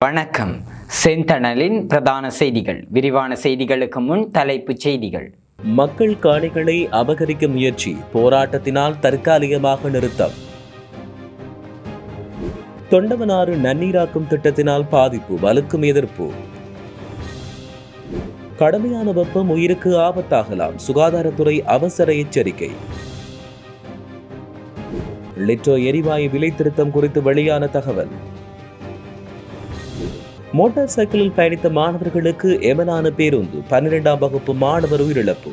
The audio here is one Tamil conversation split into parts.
வணக்கம். செந்தணலின் பிரதான செய்திகள். விரிவான செய்திகளுக்கு முன் தலைப்புச் செய்திகள். மக்கள் காணிகளை அபகரிக்க முயற்சி, போராட்டத்தினால் தற்காலிகமாக நிறுத்தம். தொண்டமனாறு நன்னீராக்கும் திட்டத்தினால் பாதிப்பு, வலுக்கும் எதிர்ப்பு. கடுமையான வெப்பம் உயிருக்கு ஆபத்தாகலாம், சுகாதாரத்துறை அவசர எச்சரிக்கை. லிட்டோ எரிவாயு விலை திருத்தம் குறித்து வெளியான தகவல். மோட்டார் சைக்கிளில் பயணித்த மாணவர்களுக்கு எமனான பேருந்து, 12ஆம் வகுப்பு மாணவர் உயிரிழப்பு.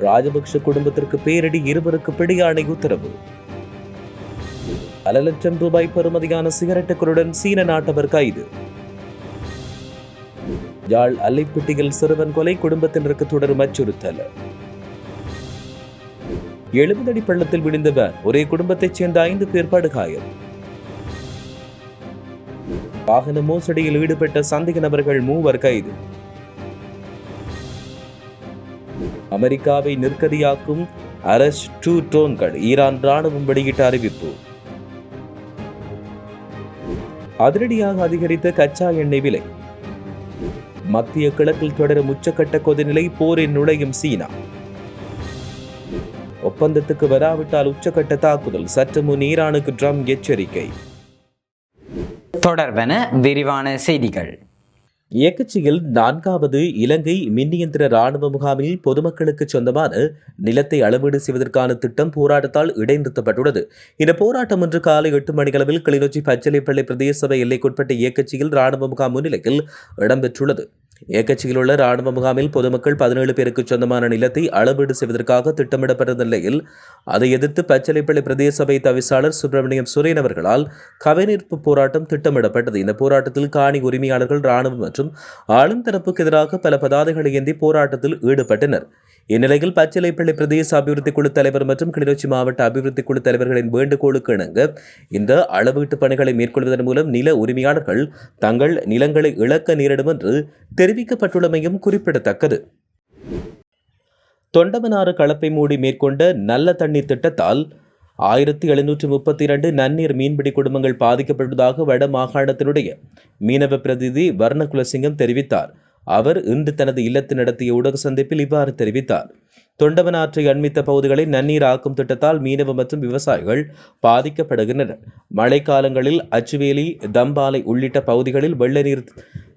ராஜபக்ஷ குடும்பத்திற்கு பேரிடி, இருவருக்கு பிடியாணை உத்தரவு. பல லட்சம் ரூபாய் பெறுமதியான சிகரெட்டுகளுடன் சீன நாட்டவர் கைது. யாழ் அல்லைப்பட்டியில் சிறுவன் கொலை, குடும்பத்தினருக்கு தொடரும் அச்சுறுத்தல். 70 அடி பள்ளத்தில் விழுந்த வேன், ஒரே குடும்பத்தைச் சேர்ந்த 5 பேர் படுகாயம். வாகன மோசடியில் ஈடுபட்ட சந்தேக நபர்கள் 3 கைது. அமெரிக்காவை நிற்கதியாக்கும் RS-2 ட்ரோன்கள், ஈரான் ராணுவம் வெளியிட்ட அறிவிப்பு. அதிரடியாக அதிகரித்த கச்சா எண்ணெய் விலை. மத்திய கிழக்கில் தொடரும் உச்சக்கட்ட கொதிநிலை, போரில் நுழையும் சீனா. ஒப்பந்தத்துக்கு வராவிட்டால் உச்சக்கட்ட தாக்குதல், சற்று முன் ஈரானுக்கு ட்ரம்ப் எச்சரிக்கை. தொடர்பென விரிவான செய்திகள். இயக்கச்சியில் 4வது இலங்கை மின்னியந்திர ராணுவ முகாமில் பொதுமக்களுக்கு சொந்தமான நிலத்தை அளவீடு செய்வதற்கான திட்டம் போராட்டத்தால் இடைநிறுத்தப்பட்டுள்ளது. இந்த போராட்டம் இன்று காலை 8 மணியளவில் கிளிநொச்சி பச்சிலைப்பள்ளி பிரதேச சபை எல்லைக்குட்பட்ட இயக்கச்சியில் ராணுவ முகாம் முன்னிலையில் இடம்பெற்றுள்ளது. இயக்கச்சியில் உள்ள ராணுவ முகாமில் பொதுமக்கள் 17 பேருக்கு சொந்தமான நிலத்தை அளவீடு செய்வதற்காக திட்டமிடப்பட்ட நிலையில் அதை எதிர்த்து பச்சிலைப்பள்ளி பிரதேச சபை தவிசாளர் சுப்பிரமணியம் சுரேன் அவர்களால் கவனிப்பு போராட்டம் திட்டமிடப்பட்டது. இந்த போராட்டத்தில் காணி உரிமையாளர்கள், ராணுவம் மற்றும் ஆளும் தரப்புக்கு எதிராக பல பதாதைகளை ஏந்தி போராட்டத்தில் ஈடுபட்டனர். இந்நிலையில் பச்சிலைப்பள்ளி பிரதேச அபிவிருத்தி குழு தலைவர் மற்றும் கிளிநொச்சி மாவட்ட அபிவிருத்தி குழு தலைவர்களின் வேண்டுகோளுக்கு இணங்க இந்த அளவீட்டு பணிகளை மேற்கொள்வதன் மூலம் நில உரிமையாளர்கள் தங்கள் நிலங்களை இழக்க நேரிடும் என்று தெரிவிக்கப்பட்டுள்ளமையும் குறிப்பிடத்தக்கது. தொண்டமனாறு களப்பை மூடி மேற்கொண்ட நல்ல தண்ணீர் திட்டத்தால் 1732 நன்னீர் மீன்பிடி குடும்பங்கள் பாதிக்கப்பட்டதாக வட மாகாணத்தினுடைய மீனவ பிரதிநிதி வர்ணகுலசிங்கம் தெரிவித்தார். அவர் இன்று தனது இல்லத்தில் நடத்திய ஊடக சந்திப்பில் இவ்வாறு தெரிவித்தார். தொண்டமனாற்றை அண்மித்த பகுதிகளில் நன்னீர் ஆக்கும் திட்டத்தால் மீனவ மற்றும் விவசாயிகள் பாதிக்கப்படுகின்றனர். மழைக்காலங்களில் அச்சுவேலி, தம்பாலை உள்ளிட்ட பகுதிகளில் வெள்ள நீர்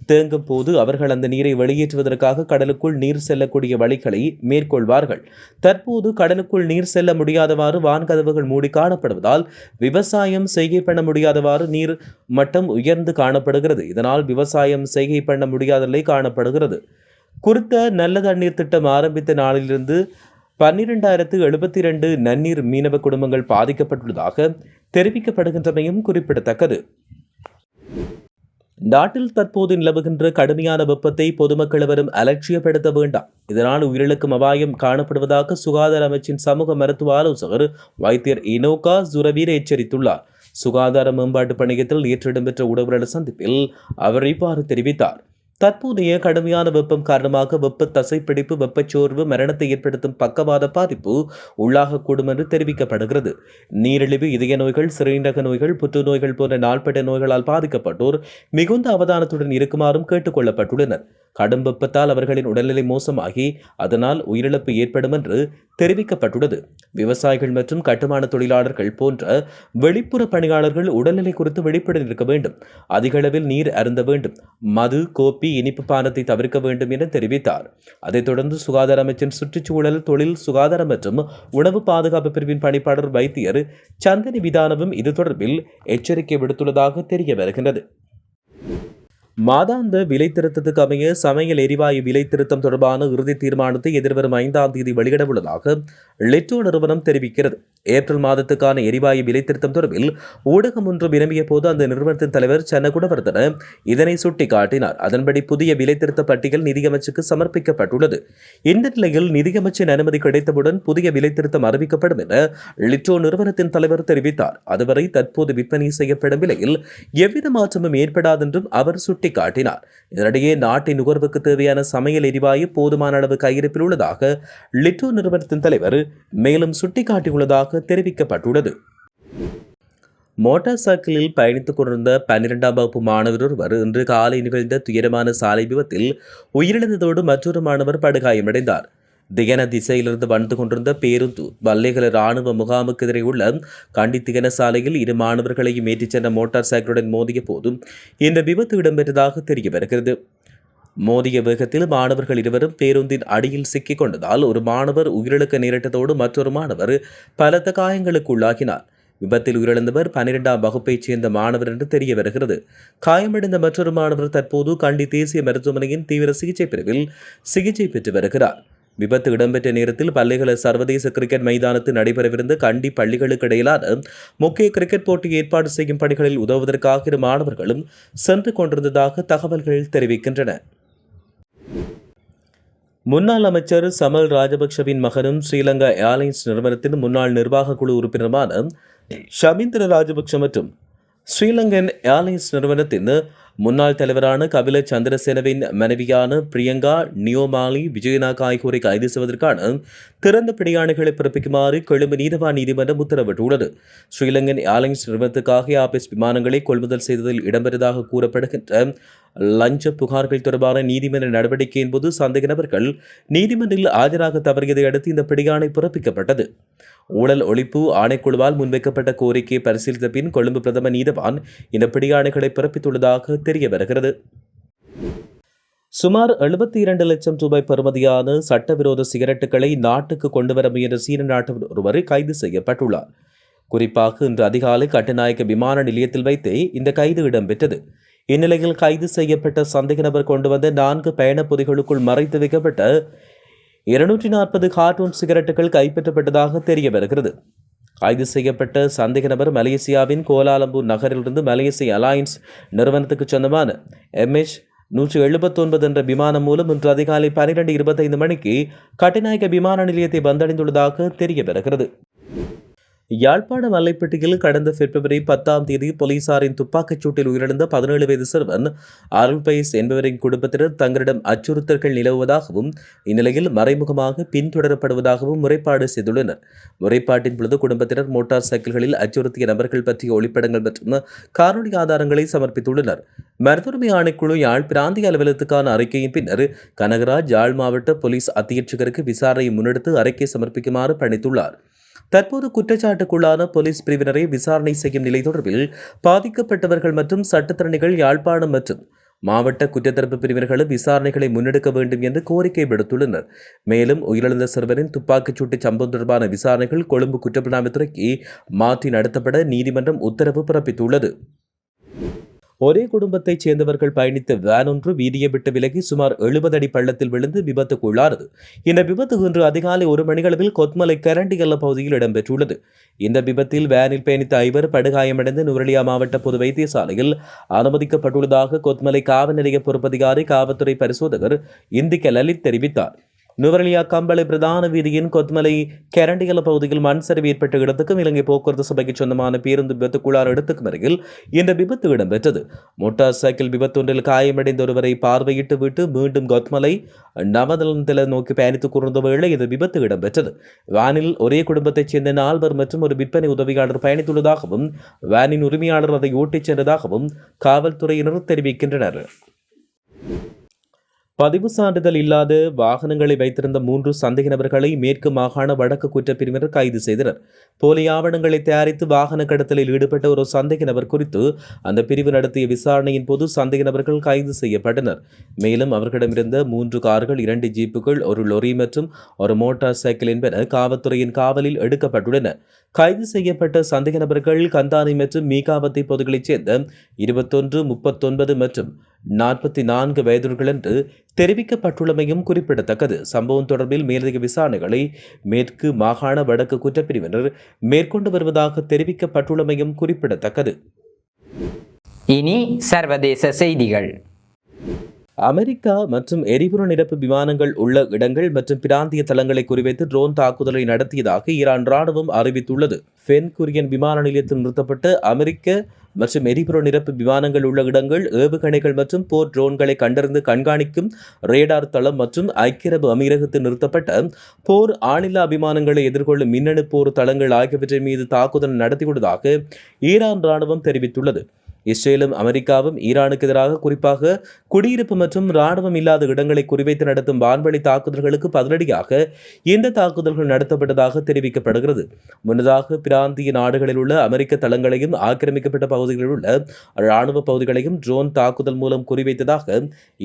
தேங்கும் போது அவர்கள் அந்த நீரை வெளியேற்றுவதற்காக கடலுக்குள் நீர் செல்லக்கூடிய வழிகளை மேற்கொள்வார்கள். தற்போது கடலுக்குள் நீர் செல்ல முடியாதவாறு வான்கதவுகள் மூடி காணப்படுவதால் விவசாயம் செய்கை பண்ண முடியாதவாறு நீர் மட்டம் உயர்ந்து காணப்படுகிறது. இதனால் விவசாயம் செய்கை பண்ண முடியாத நிலை காணப்படுகிறது. குறித்த நல்ல தண்ணீர் திட்டம் ஆரம்பித்த நாளிலிருந்து 12,072 நன்னீர் மீனவ குடும்பங்கள் பாதிக்கப்பட்டுள்ளதாக தெரிவிக்கப்படுகின்றமையும் குறிப்பிடத்தக்கது. நாட்டில் தற்போது நிலவுகின்ற கடுமையான வெப்பத்தை பொதுமக்கள் எவரும் அலட்சியப்படுத்த வேண்டாம். இதனால் உயிரிழக்கும் அபாயம் காணப்படுவதாக சுகாதார அமைச்சின் சமூக மருத்துவ ஆலோசகர் வைத்தியர் இனோகா சுரவீர எச்சரித்துள்ளார். சுகாதார மேம்பாட்டு பணியத்தில் நேற்று இடம்பெற்ற ஊடகவியலாளர் சந்திப்பில் அவர் இவ்வாறு தெரிவித்தார். தற்போதைய கடுமையான வெப்பம் காரணமாக வெப்ப தசைப்பிடிப்பு, வெப்பச்சோர்வு, மரணத்தை ஏற்படுத்தும் பக்கவாத பாதிப்பு உள்ளாகக்கூடும் என்று தெரிவிக்கப்படுகிறது. நீரிழிவு, இதய நோய்கள், சிறுநீரக நோய்கள், புற்றுநோய்கள் போன்ற நாள்பட்ட நோய்களால் பாதிக்கப்பட்டோர் மிகுந்த அவதானத்துடன் இருக்குமாறும் கேட்டுக் கொள்ளப்பட்டுள்ளனர். கடும் வெப்பத்தால் அவர்களின் உடல்நிலை மோசமாகி அதனால் உயிரிழப்பு ஏற்படும் என்று தெரிவிக்கப்பட்டுள்ளது. விவசாயிகள் மற்றும் கட்டுமான தொழிலாளர்கள் போன்ற வெளிப்புற பணியாளர்கள் உடல்நிலை குறித்து விழிப்புடன் இருக்க வேண்டும். அதிக அளவில் நீர் அருந்த வேண்டும். மது, கோப்பி, இனிப்பு பானத்தை தவிர்க்க வேண்டும் என தெரிவித்தார். அதைத் தொடர்ந்து சுகாதார அமைச்சின் சுற்றுச்சூழல், தொழில், சுகாதாரம் மற்றும் உணவு பாதுகாப்பு பிரிவின் பணிப்பாளர் வைத்தியர் சந்தனி விதானவும் இது தொடர்பில் எச்சரிக்கை விடுத்துள்ளதாக தெரிய வருகின்றது. மாதாந்த விலை திருத்தத்துக்கு அமைய சமையல் எரிவாயு விலை திருத்தம் தொடர்பான இறுதி தீர்மானத்தை எதிர்வரும் 5ஆம் தேதி வெளியிடவுள்ளதாக லிட்டோ நிறுவனம் தெரிவிக்கிறது. ஏப்ரல் மாதத்துக்கான எரிவாயு விலை திருத்தம் தொடர்பில் ஊடகம் ஒன்று வினவிய போது அந்த நிறுவனத்தின் தலைவர் சன்னகுணவர்தன இதனை சுட்டிக்காட்டினார். அதன்படி புதிய விலை திருத்த பட்டியல் நிதியமைச்சுக்கு சமர்ப்பிக்கப்பட்டுள்ளது. இந்த நிலையில் நிதியமைச்சின் அனுமதி கிடைத்தவுடன் புதிய விலை திருத்தம் அறிவிக்கப்படும் என லிட்டோ நிறுவனத்தின் தலைவர் தெரிவித்தார். அதுவரை தற்போது விற்பனை செய்யப்படும் விலையில் எவ்வித மாற்றமும் ஏற்படாது என்றும் அவர் சுட்டிக்காட்டினார். இதனிடையே நாட்டின் நுகர்வுக்கு தேவையான சமையல் எரிவாயு போதுமான அளவு கையிருப்பில் உள்ளதாக லிட்டோ நிறுவனத்தின் தலைவர் மேலும் சுட்டிக்காட்டியுள்ளதாக தெரிவிக்கப்பட்டுள்ளது. மோட்டார் சைக்கிளில் பயணித்துக் கொண்டிருந்த 12ஆம் வகுப்பு மாணவர் ஒருவர் இன்று காலை நிகழ்ந்த துயரமான சாலை விபத்தில் உயிரிழந்ததோடு மற்றொரு மாணவர் படுகாயமடைந்தார். திகன திசையிலிருந்து வந்து கொண்டிருந்த பேருந்து வல்லேகல இராணுவ முகாமுக்கு எதிரே உள்ள கண்டி திகன சாலையில் இரு மாணவர்களையும் ஏற்றிச் சென்ற மோட்டார் சைக்கிளுடன் மோதிய போதும் இந்த விபத்து இடம்பெற்றதாக தெரிய வருகிறது. மோதிய வேகத்தில் மாணவர்கள் இருவரும் பேருந்தின் அடியில் சிக்கிக் கொண்டதால் ஒரு மாணவர் உயிரிழக்க நேரிட்டதோடு மற்றொரு மாணவர் பலத்த காயங்களுக்கு உள்ளாகினார். விபத்தில் உயிரிழந்தவர் 12ஆம் வகுப்பைச் சேர்ந்த மாணவர் என்று தெரிய வருகிறது. காயமடைந்த மற்றொரு மாணவர் தற்போது கண்டி தேசிய மருத்துவமனையின் தீவிர சிகிச்சை பிரிவில் சிகிச்சை பெற்று வருகிறார். விபத்து இடம்பெற்ற நேரத்தில் பல்லேகல சர்வதேச கிரிக்கெட் மைதானத்தில் நடைபெறவிருந்த கண்டி பள்ளிகளுக்கு இடையிலான முக்கிய கிரிக்கெட் போட்டியை ஏற்பாடு செய்யும் பணிகளில் உதவுவதற்காக இரு மாணவர்களும் சென்று கொண்டிருந்ததாக தகவல்கள் தெரிவிக்கின்றன. முன்னாள் அமைச்சர் சமல் ராஜபக்ஷவின் மகனும் ஸ்ரீலங்கா ஏர்லைன்ஸ் நிறுவனத்தின் முன்னாள் நிர்வாக குழு உறுப்பினருமான ஷமீந்திர ராஜபக்ஷ மற்றும் ஸ்ரீலங்கன் ஏர்லைன்ஸ் நிறுவனத்தின் முன்னாள் தலைவரான கபில சந்திரசேனவின் மனைவியான பிரியங்கா நியோமாலி விஜயநாயக் ஆகியோரை கைது செய்வதற்கான திறந்த பிடியாணைகளை பிறப்பிக்குமாறு கொழும்பு நீதவான் நீதிமன்றம் உத்தரவிட்டுள்ளது. ஸ்ரீலங்கன் ஏர்லைன்ஸ் நிறுவனத்துக்காக ஆபீஸ் விமானங்களை கொள்முதல் செய்ததில் இடம்பெற்றதாக கூறப்படுகின்ற லஞ்ச புகார்கள் தொடர்பான நீதிமன்ற நடவடிக்கையின் போது சந்தேக நபர்கள் நீதிமன்றில் ஆஜராக தவறியதை அடுத்து இந்த பிடியாணை பிறப்பிக்கப்பட்டது. ஊழல் ஒழிப்பு ஆணைக்குழுவால் முன்வைக்கப்பட்ட கோரிக்கையை பரிசீலித்த பின் கொழும்பு பிரதம நீதவான் இந்த பிடியாணைகளை பிறப்பித்துள்ளதாக தெரிய வருகிறது. சுமார் 72 லட்சம் ரூபாய் பெறுமதியான சட்டவிரோத சிகரெட்டுகளை நாட்டுக்கு கொண்டுவர முயன்ற சீன நாட்டவர் ஒருவர் கைது செய்யப்பட்டுள்ளார். குறிப்பாக இன்று அதிகாலை கட்டுநாயக்க விமான நிலையத்தில் வைத்தே இந்த கைது இடம்பெற்றது. இந்நிலையில் கைது செய்யப்பட்ட சந்தேக நபர் கொண்டு வந்த 4 பயணப் பொதிகளுக்குள் மறைத்து வைக்கப்பட்ட 240 கார்ட்டூன் சிகரெட்டுகள் கைப்பற்றப்பட்டதாக தெரிய வருகிறது. கைது செய்யப்பட்ட சந்தேக நபர் மலேசியாவின் கோலாலம்பூர் நகரிலிருந்து மலேசிய அலையன்ஸ் நிறுவனத்துக்கு சொந்தமான MH179 என்ற விமானம் மூலம் இன்று அதிகாலை 12:25 மணிக்கு கட்டுநாயக்க விமான நிலையத்தை வந்தடைந்துள்ளதாக தெரிய வருகிறது. யாழ்ப்பாணம் மல்லைப்பட்டியில் கடந்த பிப்ரவரி 10ஆம் தேதி போலீசாரின் துப்பாக்கிச் சூட்டில் உயிரிழந்த 17 வயது சிறுவன் அருள் பைஸ் என்பவரின் குடும்பத்தினர் தங்களிடம் அச்சுறுத்தல்கள் நிலவுவதாகவும் இந்நிலையில் மறைமுகமாக பின்தொடரப்படுவதாகவும் முறைப்பாடு செய்துள்ளனர். முறைப்பாட்டின் பொழுது குடும்பத்தினர் மோட்டார் சைக்கிள்களில் அச்சுறுத்திய நபர்கள் பற்றிய ஒளிப்படங்கள் மற்றும் காணொலி ஆதாரங்களை சமர்ப்பித்துள்ளனர். மருத்துவமனை ஆணைக்குழு யாழ் பிராந்திய அலுவலகத்துக்கான அறிக்கையின் பின்னர் கனகராஜ் யாழ் மாவட்ட போலீஸ் அத்தியட்சகருக்கு விசாரணையை முன்னெடுத்து அறிக்கை சமர்ப்பிக்குமாறு பணித்துள்ளார். தற்போது குற்றச்சாட்டுக்குள்ளான போலீஸ் பிரிவினரை விசாரணை செய்யும் நிலை தொடர்பில் பாதிக்கப்பட்டவர்கள் மற்றும் சட்டத்தரணிகள் யாழ்ப்பாணம் மற்றும் மாவட்ட குற்றத்தரப்பு பிரிவினர்களும் விசாரணைகளை முன்னெடுக்க வேண்டும் என்று கோரிக்கை விடுத்துள்ளனர். மேலும் உயிரிழந்த சிறுவனின் துப்பாக்கிச் சூட்டு சம்பவம் தொடர்பான விசாரணைகள் கொழும்பு குற்றப்புலனாய்வுத்துறைக்கு மாற்றி நடத்தப்பட நீதிமன்றம் உத்தரவு பிறப்பித்துள்ளது. ஒரே குடும்பத்தைச் சேர்ந்தவர்கள் பயணித்த வேன் ஒன்று வீதியை விட்டு விலகி சுமார் 70 அடி பள்ளத்தில் விழுந்து விபத்துக்குள்ளானது. இந்த விபத்து இன்று அதிகாலை 1 மணியளவில் கொத்மலை கரண்டிகல்ல பகுதியில் இடம்பெற்றுள்ளது. இந்த விபத்தில் வேனில் பயணித்த 5 படுகாயமடைந்து நுவரெலியா மாவட்ட பொது வைத்தியசாலையில் அனுமதிக்கப்பட்டுள்ளதாக கொத்மலை காவல் நிலைய பொறுப்பதிகாரி காவல்துறை பரிசோதகர் இந்திக்க லலித் தெரிவித்தார். நுவரெலியா கம்பளை பிரதான வீதியின் கொத்மலை கரண்டிகல பகுதியில் மண் சரிவு ஏற்பட்ட இடத்துக்கும் இலங்கை போக்குவரத்து சபைக்கு சொந்தமான பேருந்து விபத்துக்குள்ளான இடத்துக்கும் அருகில் இந்த விபத்து இடம்பெற்றது. மோட்டார் சைக்கிள் விபத்தொன்றில் காயமடைந்த ஒருவரை பார்வையிட்டு விட்டு மீண்டும் கொத்மலை நவதளந்தில நோக்கி பயணித்துக் கொண்டிருந்த வேளை இந்த விபத்து இடம்பெற்றது. வேனில் ஒரே குடும்பத்தைச் சேர்ந்த 4 மற்றும் ஒரு விற்பனை உதவியாளர் பயணித்துள்ளதாகவும் வேனின் உரிமையாளர் அதை ஓட்டிச் சென்றதாகவும் காவல்துறையினர் தெரிவிக்கின்றனர். பதிவு சான்றிதழ் இல்லாத வாகனங்களை வைத்திருந்த 3 சந்தேக நபர்களை மேற்கு மாகாண வடக்கு குற்றப்பிரிவினர் கைது செய்தனர். போலி ஆவணங்களை தயாரித்து வாகன கடத்தலில் ஈடுபட்ட ஒரு சந்தேக நபர் குறித்து அந்த பிரிவு நடத்திய விசாரணையின் போது சந்தேக நபர்கள் கைது செய்யப்பட்டனர். மேலும் அவர்களிடமிருந்த 3 கார்கள், 2 ஜீப்புகள், ஒரு லொரி மற்றும் ஒரு மோட்டார் சைக்கிள் என்பன காவல்துறையின் காவலில் எடுக்கப்பட்டுள்ளன. கைது செய்யப்பட்ட சந்தேக நபர்கள் கந்தானி மற்றும் மீகாவத்தை பகுதிகளைச் சேர்ந்த 21, 39 மற்றும் 44 வயதுகள் என்று தெரிவிக்கப்பட்டுள்ளமையும் குறிப்பிடத்தக்கது. சம்பவம் தொடர்பில் மேலதிக விசாரணைகளை மேற்கு மாகாண வடக்கு குற்றப்பிரிவினர் மேற்கொண்டு வருவதாக தெரிவிக்கப்பட்டுள்ளமையும் குறிப்பிடத்தக்கது. இனி சர்வதேச செய்திகள். அமெரிக்கா மற்றும் எரிபொருள் நிரப்பு விமானங்கள் உள்ள இடங்கள் மற்றும் பிராந்திய தளங்களை குறிவைத்து ட்ரோன் தாக்குதலை நடத்தியதாக ஈரான் ராணுவம் அறிவித்துள்ளது. பென் குரியன் விமான நிலையத்தில் நிறுத்தப்பட்ட அமெரிக்க மற்றும் எரிபொருள் நிரப்பு விமானங்கள் உள்ள இடங்கள், ஏவுகணைகள் மற்றும் போர் ட்ரோன்களை கண்டறிந்து கண்காணிக்கும் ரேடார் தளம் மற்றும் ஐக்கிய அரபு அமீரகத்தில் நிறுத்தப்பட்ட போர் ஆளில்லா விமானங்களை எதிர்கொள்ளும் மின்னணு போர் தளங்கள் ஆகியவற்றின் மீது தாக்குதல் நடத்தியுள்ளதாக ஈரான் ராணுவம் தெரிவித்துள்ளது. இஸ்ரேலும் அமெரிக்காவும் ஈரானுக்கு எதிராக குறிப்பாக குடியிருப்பு மற்றும் இராணுவம் இல்லாத இடங்களை குறிவைத்து நடத்தும் வான்வழி தாக்குதல்களுக்கு பதிலடியாக இந்த தாக்குதல்கள் நடத்தப்பட்டதாக தெரிவிக்கப்படுகிறது. முன்னதாக பிராந்திய நாடுகளில் உள்ள அமெரிக்க தளங்களையும் ஆக்கிரமிக்கப்பட்ட பகுதிகளில் உள்ள இராணுவ பகுதிகளையும் ட்ரோன் தாக்குதல் மூலம் குறிவைத்ததாக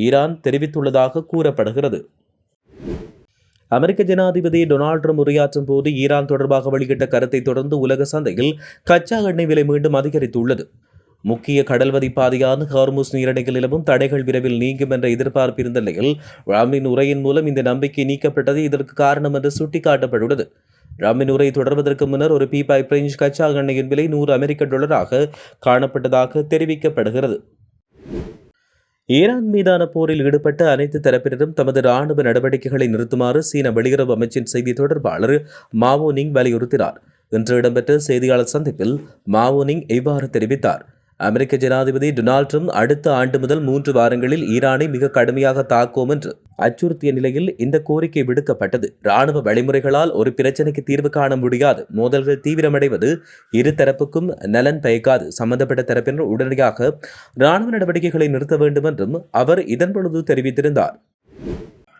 ஈரான் தெரிவித்துள்ளதாக கூறப்படுகிறது. அமெரிக்க ஜனாதிபதி டொனால்ட் ட்ரம்ப் உரையாற்றும் போது ஈரான் தொடர்பாக வெளியிட்ட கருத்தை தொடர்ந்து உலக சந்தையில் கச்சா எண்ணெய் விலை மீண்டும் அதிகரித்துள்ளது. முக்கிய கடல்வதி பாதையான ஹார்முஸ் நீரிணையில் நிலவும் தடைகள் விரைவில் நீங்கும் என்ற எதிர்பார்ப்பு இருந்த நிலையில் ட்ரம்பின் உரையின் மூலம் இந்த நம்பிக்கை நீக்கப்பட்டது இதற்கு காரணம் என்று சுட்டிக்காட்டப்பட்டுள்ளது. ட்ரம்பின் உரை தொடர்வதற்கு முன்னர் ஒரு பீப்பாய் பிரெஞ்சு கச்சா எண்ணெயின் விலை $100 காணப்பட்டதாக தெரிவிக்கப்படுகிறது. ஈரான் மீதான போரில் ஈடுபட்ட அனைத்து தரப்பினரும் தமது ராணுவ நடவடிக்கைகளை நிறுத்துமாறு சீன வெளியுறவு அமைச்சின் செய்தி தொடர்பாளர் மாவோ நிங் வலியுறுத்தினார். இன்று இடம்பெற்ற செய்தியாளர் சந்திப்பில் மாவோ நிங் இவ்வாறு தெரிவித்தார். அமெரிக்க ஜனாதிபதி டொனால்ட் ட்ரம்ப் அடுத்த ஆண்டு முதல் 3 வாரங்களில் ஈரானை மிக கடுமையாக தாக்குவோம் என்று அச்சுறுத்திய நிலையில் இந்த கோரிக்கை விடுக்கப்பட்டது. இராணுவ வழிமுறைகளால் ஒரு பிரச்சனைக்கு தீர்வு காண முடியாது. மோதல்கள் தீவிரமடைவது இரு தரப்புக்கும் நலன் பயக்காது. சம்பந்தப்பட்ட தரப்பினர் உடனடியாக இராணுவ நடவடிக்கைகளை நிறுத்த வேண்டும் என்றும் அவர் இதன்பொழுது தெரிவித்திருந்தார்.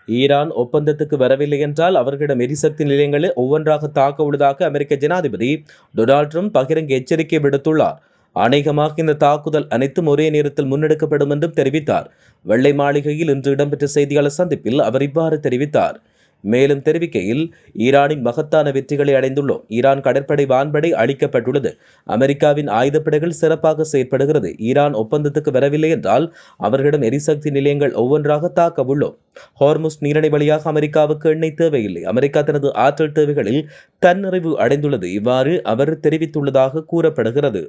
ஈரான் ஒப்பந்தத்துக்கு வரவில்லை என்றால் அவர்களிடம் எரிசக்தி நிலையங்களை ஒவ்வொன்றாக தாக்க உள்ளதாக அமெரிக்க ஜனாதிபதி டொனால்ட் ட்ரம்ப் பகிரங்க எச்சரிக்கை விடுத்துள்ளார். அநேகமாக இந்த தாக்குதல் அனைத்தும் ஒரே நேரத்தில் முன்னெடுக்கப்படும் என்றும் தெரிவித்தார். வெள்ளை மாளிகையில் இன்று இடம்பெற்ற செய்தியாளர் சந்திப்பில் அவர் இவ்வாறு தெரிவித்தார். மேலும் தெரிவிக்கையில், ஈரானின் மகத்தான வெற்றிகளை அடைந்துள்ளோம். ஈரான் கடற்படை வான்படை அளிக்கப்பட்டுள்ளது. அமெரிக்காவின் ஆயுதப்படைகள் சிறப்பாக செயற்படுகிறது. ஈரான் ஒப்பந்தத்துக்கு வரவில்லை என்றால் அவர்களிடம் எரிசக்தி நிலையங்கள் ஒவ்வொன்றாக தாக்க உள்ளோம். ஹார்முஸ் நீரிணை வழியாக அமெரிக்காவுக்கு எண்ணெய் தேவையில்லை. அமெரிக்கா தனது ஆற்றல் தேவைகளில் தன்னிறைவு அடைந்துள்ளது. இவ்வாறு அவர் தெரிவித்துள்ளதாக கூறப்படுகிறது.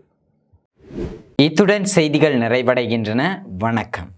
இத்துடன் செய்திகள் நிறைவடைகின்றன. வணக்கம்.